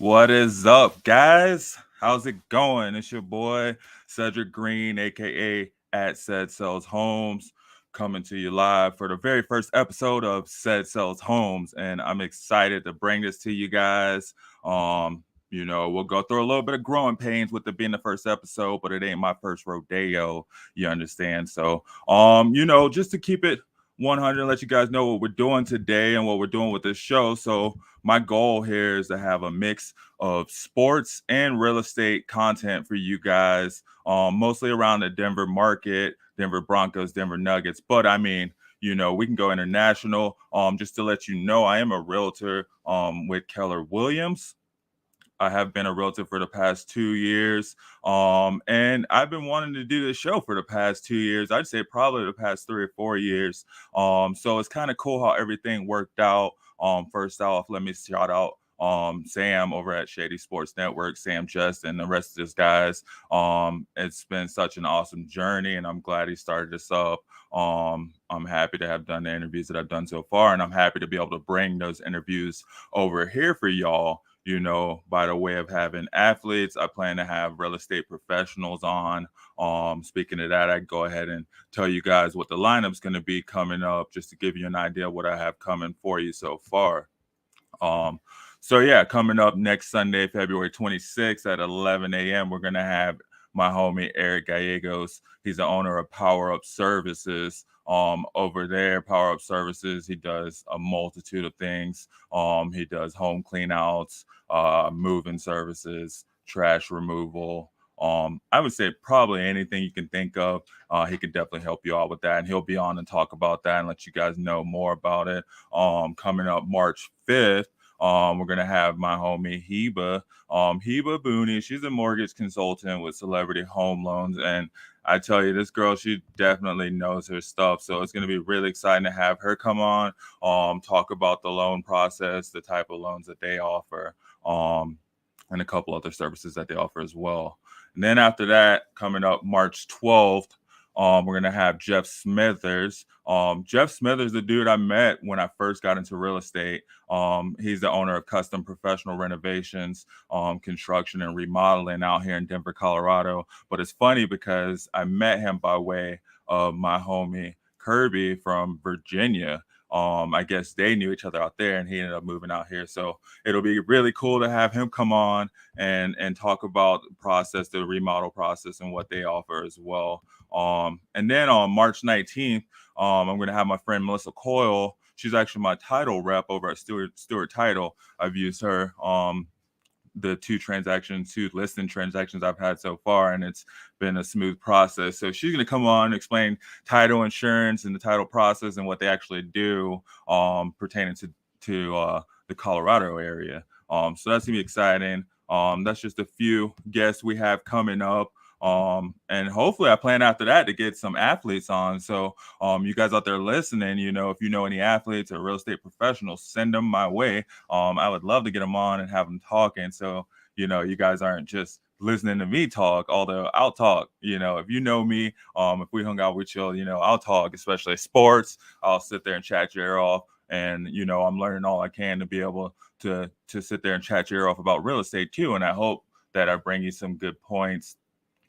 What is up, guys? How's it going? It's your boy Cedric Green, aka at Ced Sells Homes, coming to you live for the very first episode of Ced Sells Homes, and I'm excited to bring this to you guys. We'll go through a little bit of growing pains with it being the first episode, but it ain't my first rodeo. You understand? So, just to keep it 100, let you guys know what we're doing today and what we're doing with this show. So my goal here is to have a mix of sports and real estate content for you guys, mostly around the Denver market, Denver Broncos, Denver Nuggets. But I mean, we can go international. Just to let you know, I am a realtor with Keller Williams. I have been a realtor for the past 2 years. And I've been wanting to do this show for the past 2 years. I'd say probably the past 3 or 4 years. So it's kind of cool how everything worked out. First off, let me shout out Sam over at Shady Sports Network, Sam Just, and the rest of his guys. It's been such an awesome journey, and I'm glad he started this up. I'm happy to have done the interviews that I've done so far, and I'm happy to be able to bring those interviews over here for y'all. By the way of having athletes, I plan to have real estate professionals on. Speaking of that, I go ahead and tell you guys what the lineup's going to be coming up, just to give you an idea of what I have coming for you so far. Coming up next Sunday, February 26th at 11 a.m., we're going to have my homie Eric Gallegos. He's the owner of Power Up Services. Over there, Power Up Services, he does a multitude of things. He does home clean outs, moving services, trash removal. I would say probably anything you can think of. He can definitely help you out with that, and he'll be on and talk about that and let you guys know more about it. Coming up March 5th, we're gonna have my homie Heba Booney. She's a mortgage consultant with Celebrity Home Loans, and I tell you, this girl, she definitely knows her stuff. So it's gonna be really exciting to have her come on, talk about the loan process, the type of loans that they offer, and a couple other services that they offer as well. And then after that, coming up March 12th, we're gonna have Jeff Smithers. Jeff Smithers, the dude I met when I first got into real estate. He's the owner of Custom Professional Renovations, construction and remodeling out here in Denver, Colorado. But it's funny because I met him by way of my homie Kirby from Virginia. I guess they knew each other out there, and he ended up moving out here. So it'll be really cool to have him come on and talk about the process, the remodel process, and what they offer as well. And then on March 19th, I'm going to have my friend Melissa Coyle. She's actually my title rep over at Stewart Title. I've used her the two listing transactions I've had so far, and it's been a smooth process. So she's going to come on, explain title insurance and the title process and what they actually do pertaining to the Colorado area. So that's going to be exciting. That's just a few guests we have coming up. And hopefully I plan after that to get some athletes on. So you guys out there listening, if you know any athletes or real estate professionals, send them my way. I would love to get them on and have them talking. So, you guys aren't just listening to me talk, although I'll talk. If you know me, if we hung out with you, I'll talk, especially sports. I'll sit there and chat your ear off. And, I'm learning all I can to be able to sit there and chat your ear off about real estate too. And I hope that I bring you some good points,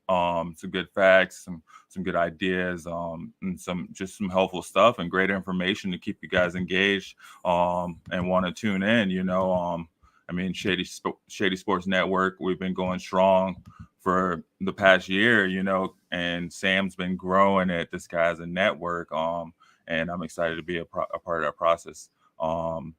some good facts, some good ideas, and some helpful stuff and great information to keep you guys engaged, and want to tune in. Shady Sports Network, we've been going strong for the past year, and Sam's been growing it. This guy has a network, and I'm excited to be a part of that process. We'll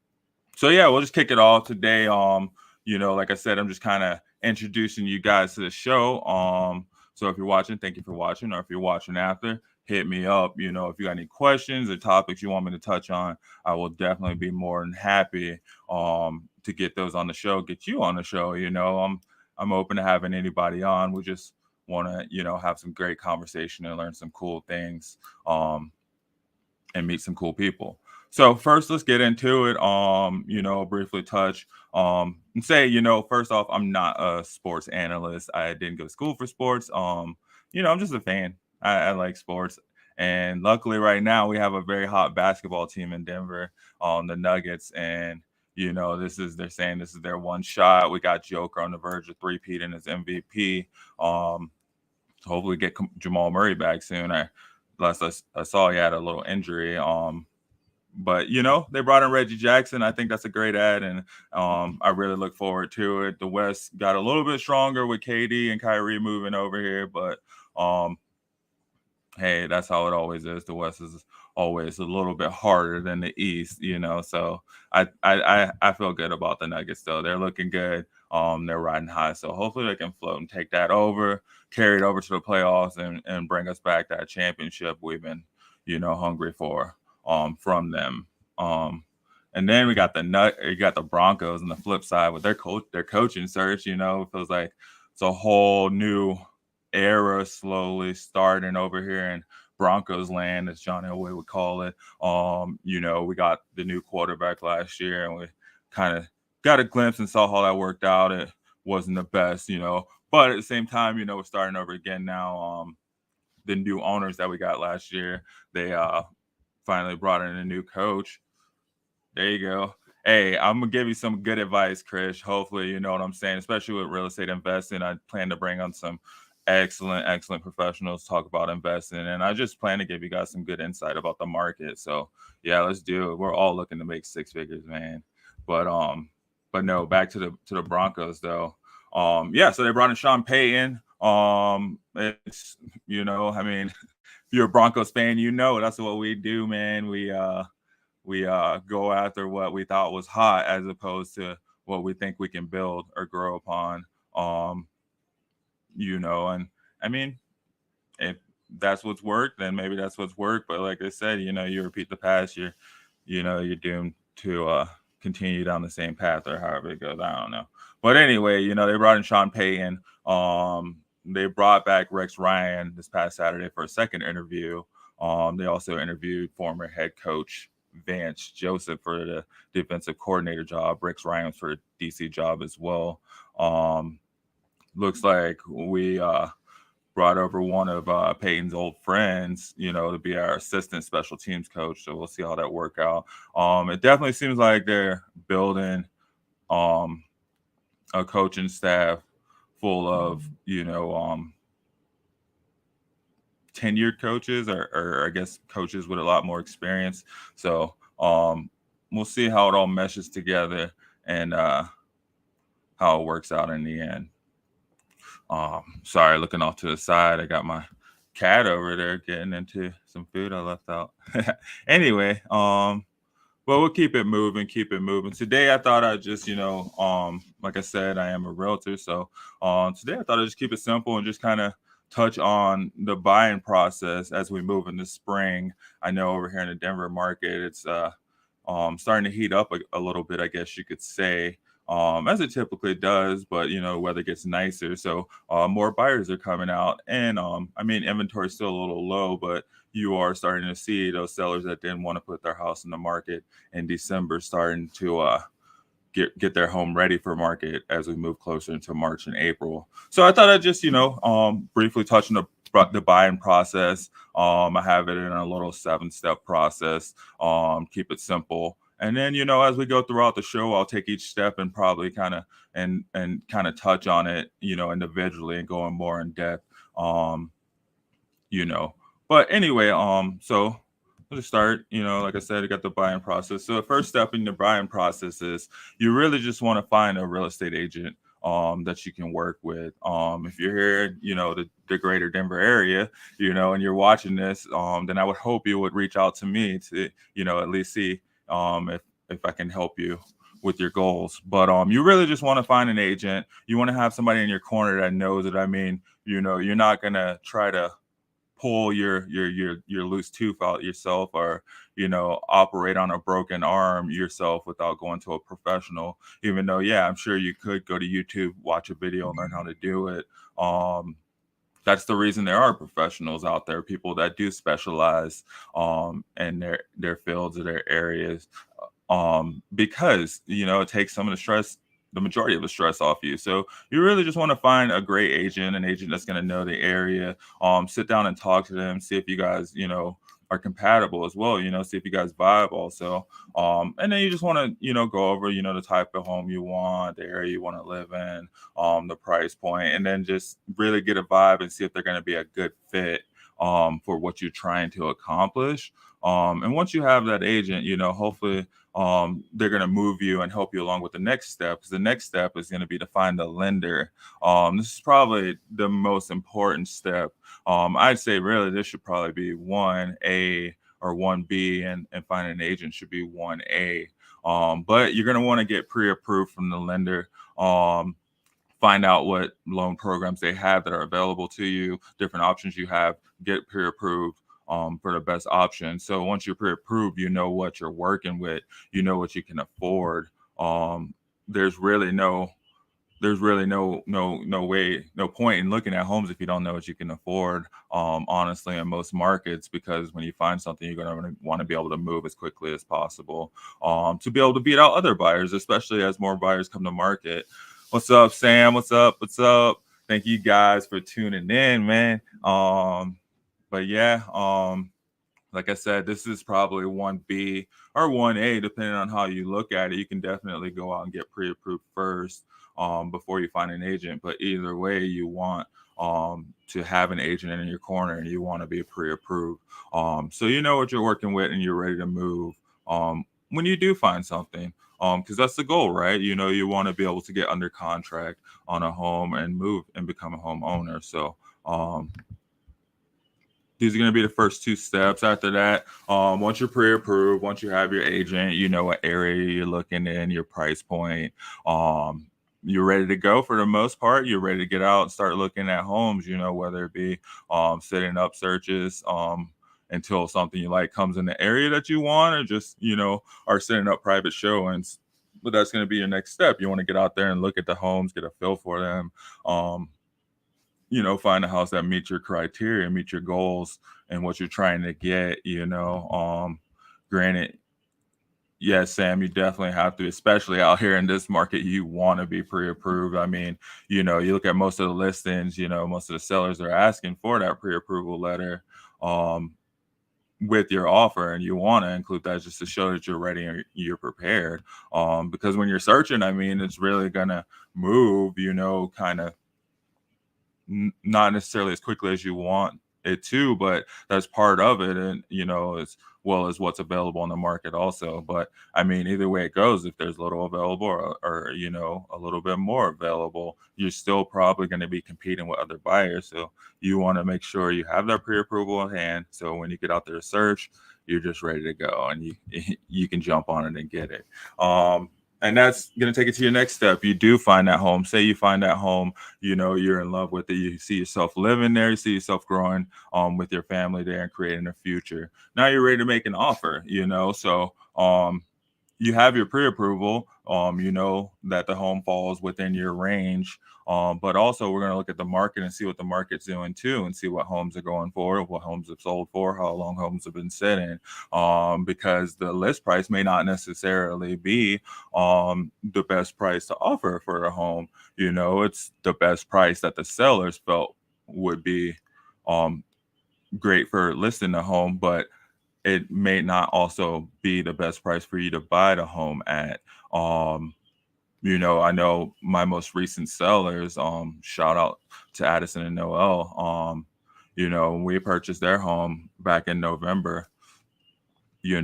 just kick it off today. Like I said, I'm just kind of introducing you guys to the show. So if you're watching, thank you for watching. Or if you're watching after, hit me up. If you got any questions or topics you want me to touch on, I will definitely be more than happy to get those on the show, get you on the show. I'm open to having anybody on. We just want to, have some great conversation and learn some cool things, and meet some cool people. So first, let's get into it. Briefly touch and say, first off, I'm not a sports analyst. I didn't go to school for sports. I'm just a fan. I like sports, and luckily, right now we have a very hot basketball team in Denver, the Nuggets, and they're saying this is their one shot. We got Joker on the verge of three-peating as MVP. Hopefully get Jamal Murray back soon. I saw he had a little injury. But they brought in Reggie Jackson. I think that's a great ad, and I really look forward to it. The West got a little bit stronger with KD and Kyrie moving over here, but hey, that's how it always is. The West is always a little bit harder than the East, So I feel good about the Nuggets though. They're looking good. They're riding high, so hopefully they can float and take that over, carry it over to the playoffs, and bring us back that championship we've been, hungry for from them. And then we got the Broncos on the flip side with their coaching search. It feels like it's a whole new era slowly starting over here in Broncos land, as John Elway would call it. We got the new quarterback last year, and we kind of got a glimpse and saw how that worked out. It wasn't the best, but at the same time, we're starting over again now. The new owners that we got last year, they finally brought in a new coach. There you go. Hey, I'm gonna give you some good advice, Chris. Hopefully, you know what I'm saying, especially with real estate investing. I plan to bring on some excellent professionals, talk about investing, and I just plan to give you guys some good insight about the market. So yeah, let's do it. We're all looking to make six figures, man. But no, back to the Broncos though. Yeah, so they brought in Sean Payton. It's I mean, if you're a Broncos fan, that's what we do, man. We go after what we thought was hot as opposed to what we think we can build or grow upon. And I mean, if that's what's worked, then maybe that's what's worked. But like I said, you repeat the past, you're doomed to continue down the same path or however it goes. I don't know. But anyway, they brought in Sean Payton. They brought back Rex Ryan this past Saturday for a second interview. They also interviewed former head coach Vance Joseph for the defensive coordinator job. Rex Ryan for the DC job as well. Looks like we brought over one of Peyton's old friends, to be our assistant special teams coach. So we'll see how that work out. It definitely seems like they're building a coaching staff full of, tenured coaches or I guess coaches with a lot more experience. So we'll see how it all meshes together and how it works out in the end. Sorry, looking off to the side, I got my cat over there getting into some food I left out. Anyway, but we'll keep it moving. Today I thought I'd just, like I said, I am a realtor. So today I thought I'd just keep it simple and just kind of touch on the buying process as we move into spring. I know over here in the Denver market, it's starting to heat up a little bit, I guess you could say, as it typically does, but weather gets nicer, so more buyers are coming out, and I mean, inventory is still a little low, but you are starting to see those sellers that didn't want to put their house in the market in December starting to get their home ready for market as we move closer into March and April. So I thought I'd just briefly touch on the buying process. I have it in a little 7-step process. Keep it simple. And then, as we go throughout the show, I'll take each step and probably kind of touch on it, individually and going more in depth. But anyway, so let's start. Like I said, I got the buying process. So the first step in the buying process is you really just want to find a real estate agent that you can work with. If you're here, the greater Denver area, and you're watching this, then I would hope you would reach out to me to, at least see if I can help you with your goals. But you really just want to find an agent. You want to have somebody in your corner that knows it. I mean, you're not gonna try to pull your loose tooth out yourself or operate on a broken arm yourself without going to a professional, even though I'm sure you could go to YouTube, watch a video and learn how to do it. That's the reason there are professionals out there, people that do specialize in their fields or their areas, because it takes some of the stress, the majority of the stress off you. So you really just want to find a great agent, an agent that's going to know the area. Sit down and talk to them, see if you guys are compatible as well, see if you guys vibe also. And then you just want to, go over, the type of home you want, the area you want to live in, the price point, and then just really get a vibe and see if they're going to be a good fit for what you're trying to accomplish. And once you have that agent, hopefully they're going to move you and help you along with the next step, because the next step is going to be to find a lender. This is probably the most important step. I'd say really this should probably be 1A or 1B, and finding an agent should be 1A. But you're going to want to get pre-approved from the lender. Find out what loan programs they have that are available to you, different options you have, get pre-approved for the best option. So once you're pre-approved, you know what you're working with, you know what you can afford. There's really no way, no point in looking at homes if you don't know what you can afford, honestly, in most markets, because when you find something, you're going to want to be able to move as quickly as possible, to be able to beat out other buyers, especially as more buyers come to market. What's up, Sam? What's up? Thank you guys for tuning in, man. But yeah, like I said, this is probably 1B or 1A, depending on how you look at it. You can definitely go out and get pre-approved first before you find an agent. But either way, you want to have an agent in your corner, and you want to be pre-approved. So you know what you're working with, and you're ready to move when you do find something. Because that's the goal, right? You want to be able to get under contract on a home and move and become a homeowner. So these are going to be the first two steps. After that, once you're pre-approved, once you have your agent, you know what area you're looking in, your price point, you're ready to go for the most part. You're ready to get out and start looking at homes, whether it be setting up searches until something you like comes in the area that you want, or just, are setting up private showings. But that's going to be your next step. You want to get out there and look at the homes, get a feel for them. Find a house that meets your criteria, meet your goals and what you're trying to get, granted, yes, Sam, you definitely have to, especially out here in this market, you want to be pre-approved. I mean, you look at most of the listings, most of the sellers are asking for that pre-approval letter with your offer, and you want to include that just to show that you're ready and you're prepared. Because when you're searching, I mean, it's really gonna move, kind of not necessarily as quickly as you want it to, but that's part of it, and as well as what's available in the market also. But I mean, either way it goes, if there's little available, or a little bit more available, you're still probably going to be competing with other buyers. So you want to make sure you have that pre-approval in hand, so when you get out there to search, you're just ready to go, and you can jump on it and get it. And that's going to take it to your next step. You do find that home. Say you find that home, you're in love with it. You see yourself living there. You see yourself growing with your family there and creating a future. Now you're ready to make an offer, So you have your pre-approval, you know that the home falls within your range. But also we're going to look at the market and see what the market's doing too, and see what homes are going for, what homes have sold for, how long homes have been sitting. Because the list price may not necessarily be the best price to offer for a home. It's the best price that the sellers felt would be great for listing the home, but it may not also be the best price for you to buy the home at. I know my most recent sellers, shout out to Addison and Noel. When we purchased their home back in November, we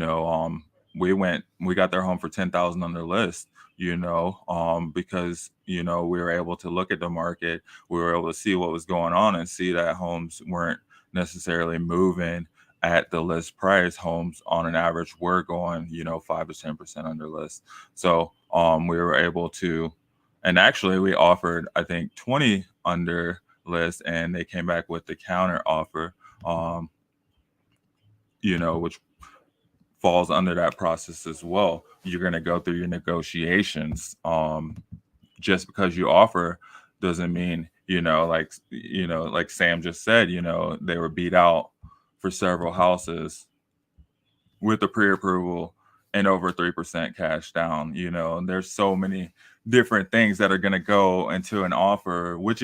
got their home for 10,000 on their list, because, we were able to look at the market. We were able to see what was going on and see that homes weren't necessarily moving at the list price. Homes on an average were going, 5 to 10% under list. So we were able to, and actually we offered, I think, 20 under list, and they came back with the counter offer, which falls under that process as well. You're going to go through your negotiations. Just because you offer doesn't mean, like Sam just said, they were beat out for several houses with the pre-approval and over 3% cash down. And there's so many different things that are going to go into an offer, which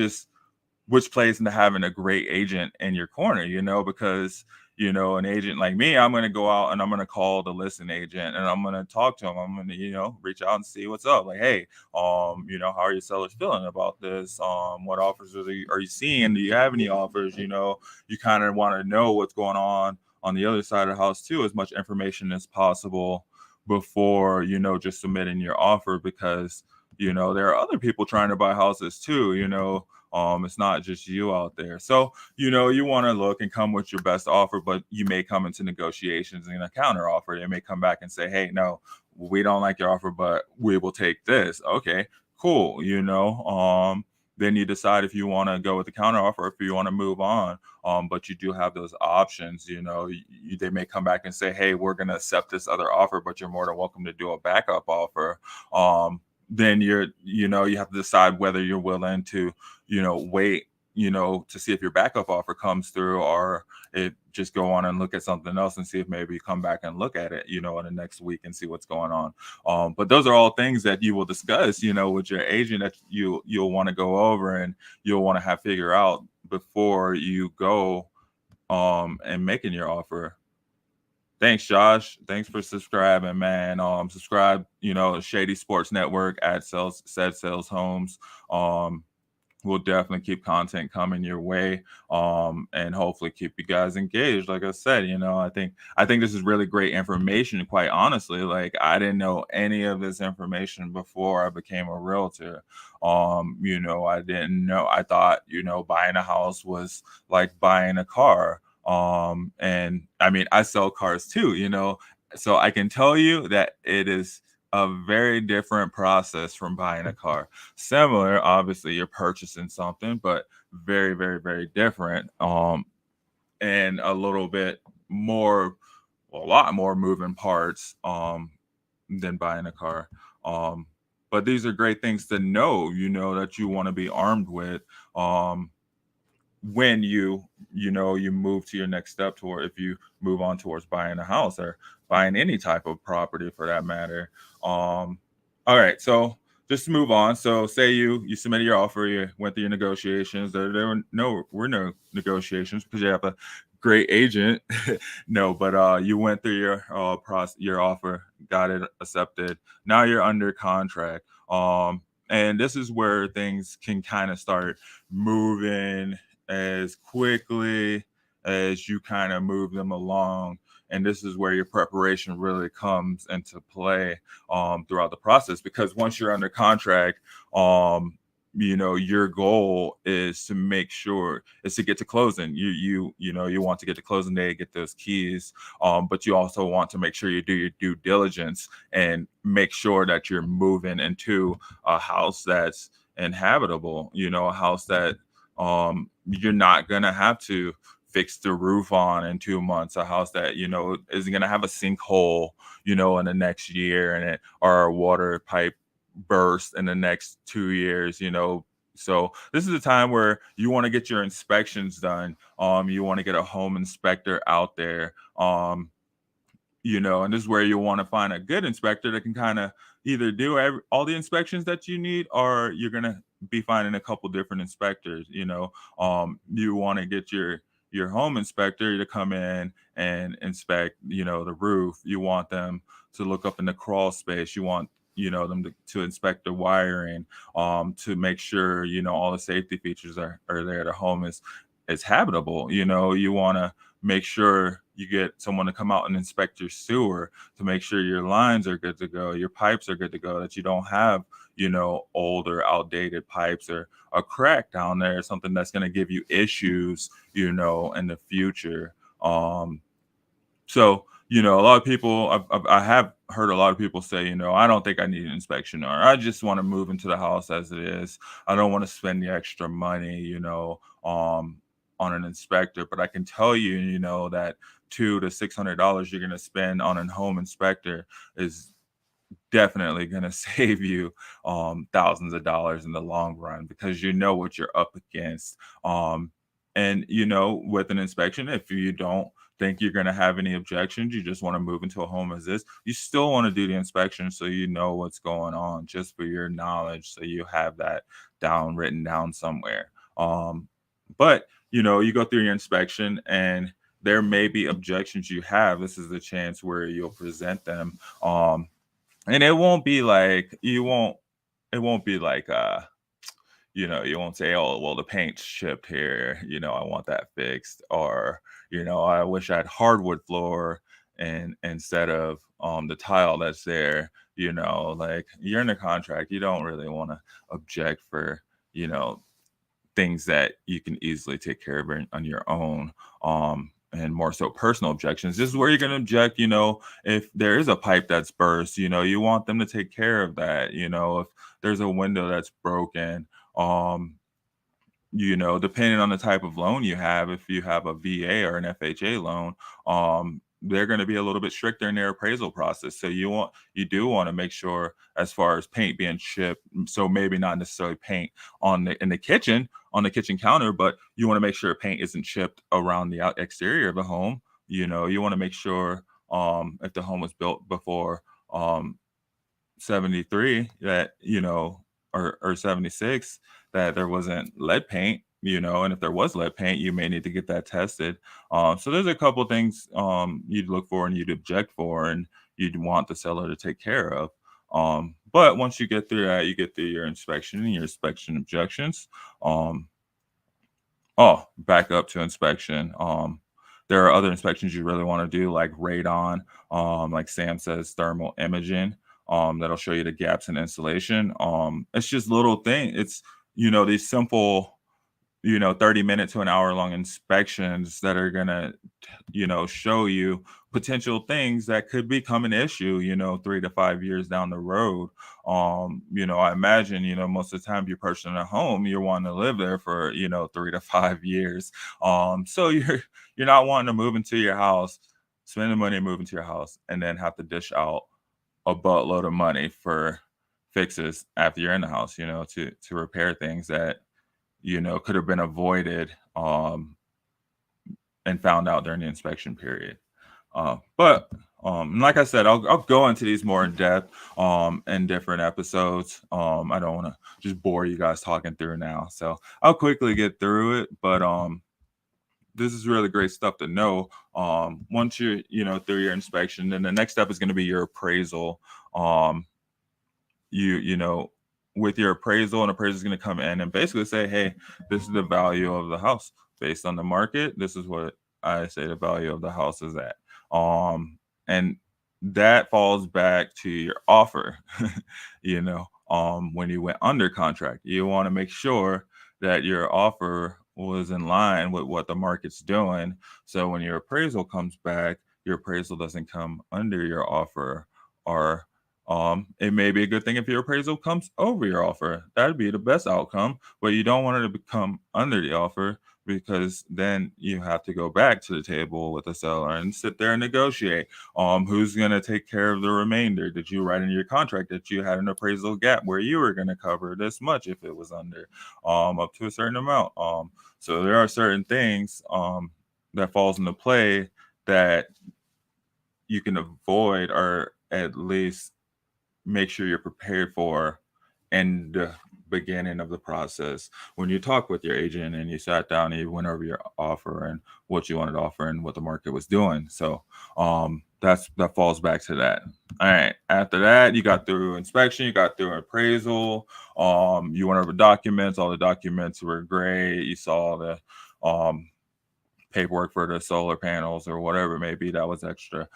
plays into having a great agent in your corner, because an agent like me, I'm going to go out and I'm going to call the listing agent and I'm going to talk to him. I'm going to, reach out and see what's up. Like, hey, how are your sellers feeling about this? What offers are you seeing? Do you have any offers? You kind of want to know what's going on the other side of the house too, as much information as possible before, just submitting your offer, because, there are other people trying to buy houses too, it's not just you out there. So, you want to look and come with your best offer, but you may come into negotiations and a counter offer. They may come back and say, hey, no, we don't like your offer, but we will take this. Okay, cool. Then you decide if you want to go with the counter offer, if you want to move on. But you do have those options. They may come back and say, hey, we're going to accept this other offer, but you're more than welcome to do a backup offer. Then you have to decide whether you're willing to, wait, to see if your backup offer comes through, or it just go on and look at something else and see if maybe you come back and look at it, in the next week and see what's going on. But those are all things that you will discuss, with your agent, that you'll want to go over and you'll want to have figure out before you go and making your offer. Thanks, Josh. Thanks for subscribing, man. Subscribe, Shady Sports Network at Ced Sales Homes. We'll definitely keep content coming your way, and hopefully keep you guys engaged. Like I said, I think this is really great information. Quite honestly, like, I didn't know any of this information before I became a realtor. I didn't know. I thought, buying a house was like buying a car. And I mean, I sell cars too, so I can tell you that it is a very different process from buying a car. Similar, obviously, you're purchasing something, but very, very, very different. And a lot more moving parts than buying a car. But these are great things to know, that you want to be armed with. When you move to your next step, toward if you move on towards buying a house or buying any type of property for that matter. All right, so just to move on. So say you submitted your offer, you went through your negotiations. There were no negotiations because you have a great agent. No, but you went through your offer, got it accepted. Now you're under contract. And this is where things can kind of start moving as quickly as you kind of move them along. And this is where your preparation really comes into play throughout the process, because once you're under contract, your goal is to get to closing. You want to get to closing day, get those keys, but you also want to make sure you do your due diligence and make sure that you're moving into a house that's inhabitable, a house that you're not gonna have to fix the roof on in 2 months, a house that isn't gonna have a sinkhole in the next year, or a water pipe burst in the next 2 years. So this is a time where you want to get your inspections done. You want to get a home inspector out there. And this is where you want to find a good inspector that can kind of either do all the inspections that you need, or you're gonna be finding a couple different inspectors. You want to get your home inspector to come in and inspect, the roof. You want them to look up in the crawl space. You want them to inspect the wiring, to make sure all the safety features are there. The home is habitable. You want to make sure you get someone to come out and inspect your sewer to make sure your lines are good to go, your pipes are good to go, that you don't have old or outdated pipes or a crack down there, something that's going to give you issues in the future. So a lot of people, I have heard a lot of people say, I don't think I need an inspection, or I just want to move into the house as it is. I don't want to spend the extra money, on an inspector. But I can tell you, that $200 to $600 you're going to spend on a home inspector is definitely going to save you thousands of dollars in the long run, because you know what you're up against. And with an inspection, if you don't think you're going to have any objections, you just want to move into a home as is, you still want to do the inspection so you know what's going on, just for your knowledge, so you have that written down somewhere. But you go through your inspection, and there may be objections you have. This is the chance where you'll present them. And it won't be like you won't it won't be like you won't say, oh, well, the paint's chipped here, I want that fixed, or I wish I had hardwood floor and instead of the tile that's there. Like, you're in a contract, you don't really want to object for you know things that you can easily take care of on your own. And more so personal objections. This is where you're going to object, if there is a pipe that's burst, you want them to take care of that. If there's a window that's broken, um, depending on the type of loan you have, if you have a VA or an FHA loan, they're going to be a little bit stricter in their appraisal process. So you do want to make sure, as far as paint being chipped, so maybe not necessarily paint in the kitchen, on the kitchen counter, but you want to make sure paint isn't chipped around the exterior of the home. You want to make sure, if the home was built before 73, that or 76, that there wasn't lead paint, and if there was lead paint, you may need to get that tested. So there's a couple things you'd look for and you'd object for, and you'd want the seller to take care of. But once you get through that, you get through your inspection and your inspection objections. Back up to inspection. There are other inspections you really want to do, like radon, like Sam says, thermal imaging, that'll show you the gaps in insulation. It's just little thing. It's, these simple, 30-minute to an hour long inspections that are gonna, show you potential things that could become an issue, 3 to 5 years down the road. I imagine, most of the time you're purchasing a home, you're wanting to live there for, 3 to 5 years. So you're not wanting to move into your house, spend the money and move into your house, and then have to dish out a buttload of money for fixes after you're in the house, to repair things that could have been avoided, and found out during the inspection period. But like I said, I'll go into these more in depth in different episodes. I don't want to just bore you guys talking through now, so I'll quickly get through it. But this is really great stuff to know. Once you're through your inspection, then the next step is going to be your appraisal. You know with your appraisal, an appraiser is going to come in and basically say, hey, this is the value of the house based on the market. This is what I say the value of the house is at. And that falls back to your offer. When you went under contract, you want to make sure that your offer was in line with what the market's doing. So when your appraisal comes back, your appraisal doesn't come under your offer, or it may be a good thing if your appraisal comes over your offer. That'd be the best outcome, but you don't want it to become under the offer, because then you have to go back to the table with the seller and sit there and negotiate. Who's going to take care of the remainder? Did you write in your contract that you had an appraisal gap where you were going to cover this much if it was under, up to a certain amount? So there are certain things that falls into play that you can avoid, or at least make sure you're prepared for in the beginning of the process, when you talk with your agent and you sat down and you went over your offer and what you wanted to offer and what the market was doing. So that falls back to that. All right, after that, you got through inspection, you got through appraisal, you went over documents. All the documents were great. You saw the paperwork for the solar panels or whatever it may be that was extra.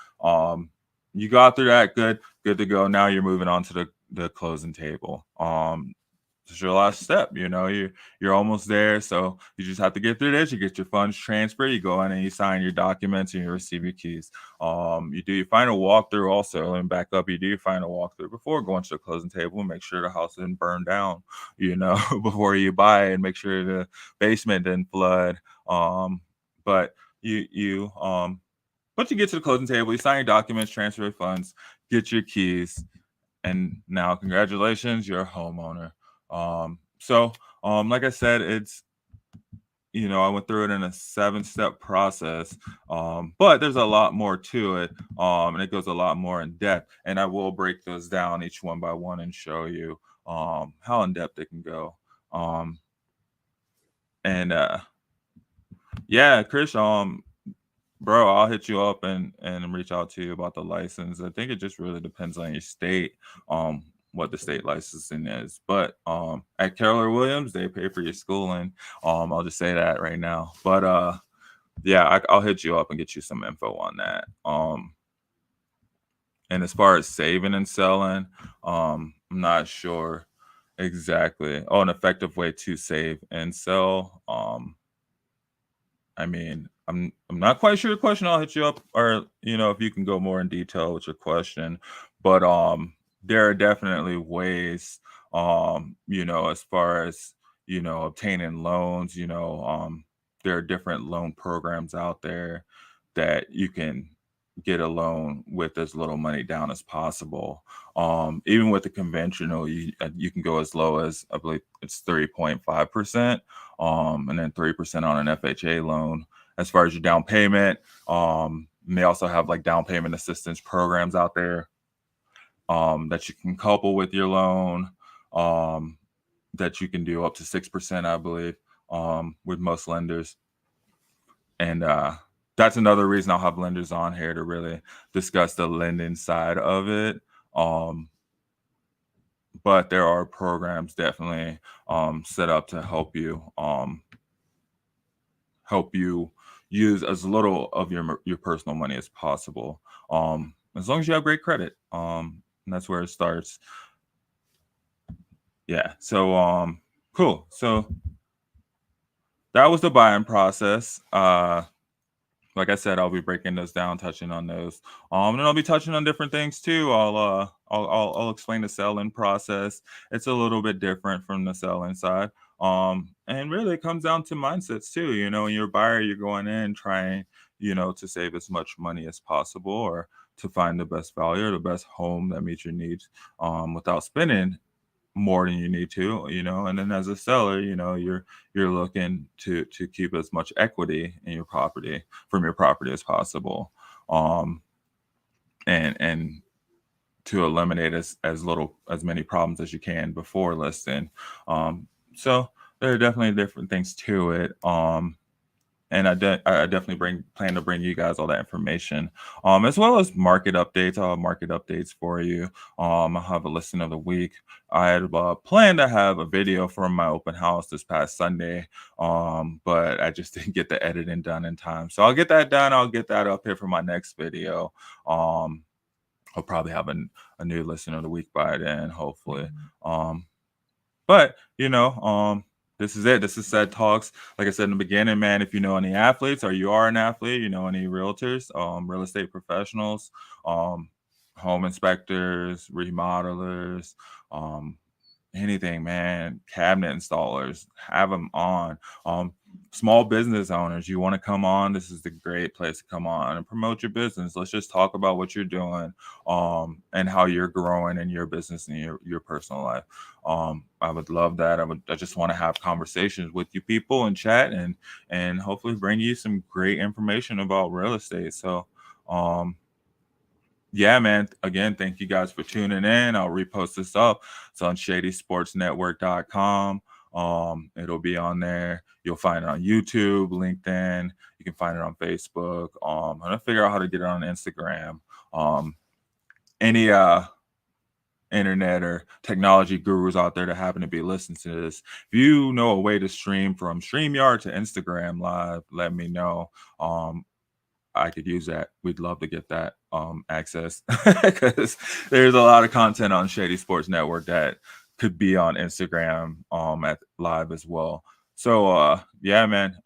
You got through that, good to go. Now you're moving on to the closing table. It's your last step. You're almost there, so you just have to get through this. You get your funds transferred, you go in and you sign your documents and you receive your keys. You do your final walkthrough also, and back up, you do your final walkthrough before going to the closing table and make sure the house didn't burn down, before you buy it, and make sure the basement didn't flood. But once you get to the closing table, you sign your documents, transfer your funds, get your keys, and now congratulations, you're a homeowner. Like I said, it's I went through it in a 7-step process, but there's a lot more to it, and it goes a lot more in depth. And I will break those down each one by one and show you how in depth it can go. And yeah, Chris, Bro, I'll hit you up and reach out to you about the license. I think it just really depends on your state, um, what the state licensing is. But at Keller Williams, they pay for your schooling. I'll just say that right now. But yeah, I'll hit you up and get you some info on that. And as far as saving and selling, I'm not sure exactly. Oh, an effective way to save and sell. I mean, I'm not quite sure the question. I'll hit you up, or if you can go more in detail with your question. But there are definitely ways, as far as obtaining loans. There are different loan programs out there that you can get a loan with as little money down as possible. Even with the conventional, you can go as low as, I believe it's 3.5%, and then 3% on an FHA loan. As far as your down payment, they also have like down payment assistance programs out there that you can couple with your loan, that you can do up to 6%, I believe, with most lenders. And that's another reason I'll have lenders on here to really discuss the lending side of it. But there are programs definitely set up to help you use as little of your personal money as possible, as long as you have great credit. And that's where it starts. Yeah. So cool. So that was the buying process. Like I said, I'll be breaking those down, touching on those. And I'll be touching on different things too. I'll explain the selling process. It's a little bit different from the selling side. And really it comes down to mindsets too. When you're a buyer, you're going in trying, to save as much money as possible, or to find the best value or the best home that meets your needs, without spending more than you need to, and then as a seller, you're looking to keep as much equity in your property as possible, and to eliminate as many problems as you can before listing. So there are definitely different things to it. And I definitely plan to bring you guys all that information, as well as market updates. I'll have market updates for you. I'll have a listing of the week. I had planned to have a video from my open house this past Sunday, but I just didn't get the editing done in time. So I'll get that done. I'll get that up here for my next video. I'll probably have a new listing of the week by then, hopefully. But this is it. This is Ced Talks. Like I said in the beginning, man, if you know any athletes, or you are an athlete, any realtors, real estate professionals, home inspectors, remodelers, anything, man, cabinet installers, have them on. Small business owners, you want to come on, this is the great place to come on and promote your business. Let's just talk about what you're doing, and how you're growing in your business and your personal life. I would love that. I just want to have conversations with you people and chat, and hopefully bring you some great information about real estate. So yeah, man. Again, thank you guys for tuning in. I'll repost this up. It's on shadysportsnetwork.com. It'll be on there. You'll find it on YouTube, LinkedIn. You can find it on Facebook. I'm gonna figure out how to get it on Instagram. Any internet or technology gurus out there that happen to be listening to this, if you know a way to stream from StreamYard to Instagram Live, let me know. I could use that. We'd love to get that access, because there's a lot of content on Shady Sports Network that could be on Instagram at live as well. So yeah, man.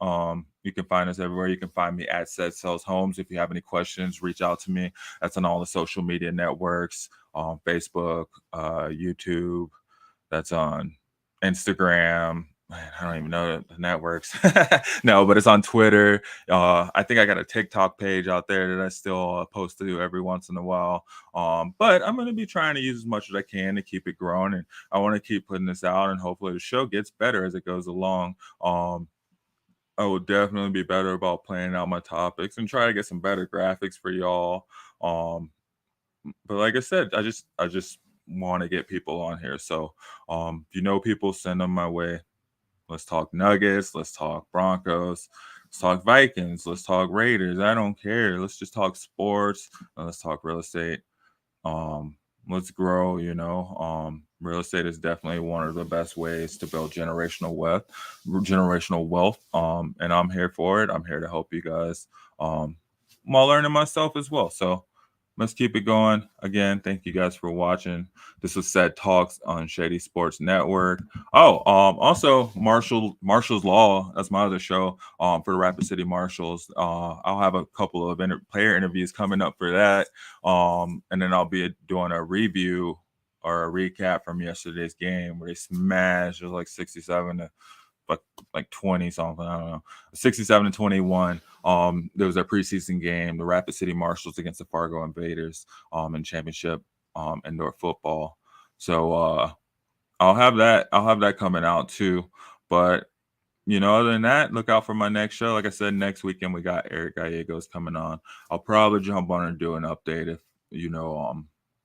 You can find us everywhere. You can find me at Ced Sells Homes. If you have any questions, reach out to me. That's on all the social media networks, Facebook, YouTube. That's on Instagram. Man, I don't even know the networks. No, but it's on Twitter. I think I got a TikTok page out there that I still post to every once in a while. But I'm going to be trying to use as much as I can to keep it growing, and I want to keep putting this out, and hopefully the show gets better as it goes along. I will definitely be better about planning out my topics and try to get some better graphics for y'all. But like I said, I just want to get people on here. So if you know people, send them my way. Let's talk Nuggets. Let's talk Broncos. Let's talk Vikings. Let's talk Raiders. I don't care. Let's just talk sports. Let's talk real estate. Let's grow. Real estate is definitely one of the best ways to build generational wealth. And I'm here for it. I'm here to help you guys. While learning myself as well. So let's keep it going. Again, thank you guys for watching. This was Ced Talks on Shady Sports Network. Also Marshall's Law. That's my other show. For the Rapid City Marshals. I'll have a couple of player interviews coming up for that. And then I'll be doing a review or a recap from yesterday's game where they smashed. It was like 67 to like 20 something. I don't know. 67 to 21. There was a preseason game, the Rapid City Marshals against the Fargo Invaders in championship indoor football. So I'll have that coming out too. But other than that, look out for my next show. Like I said, next weekend we got Eric Gallegos coming on. I'll probably jump on and do an update if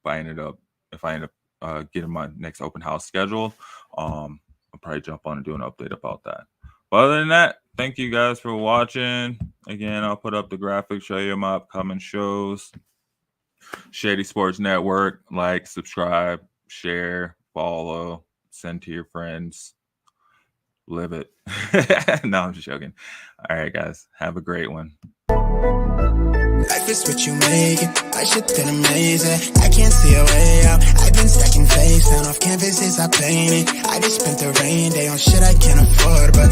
I end up getting my next open house scheduled. I'll probably jump on and do an update about that. But other than that, thank you guys for watching. Again, I'll put up the graphics, show you my upcoming shows. Shady Sports Network. Like, subscribe, share, follow, send to your friends. Live it. No, I'm just joking. All right, guys. Have a great one. Life is what you make it. My shit been amazing. I can't see a way out. I've been stacking face, and off canvases I painted. I just spent the rain day on shit I can't afford, but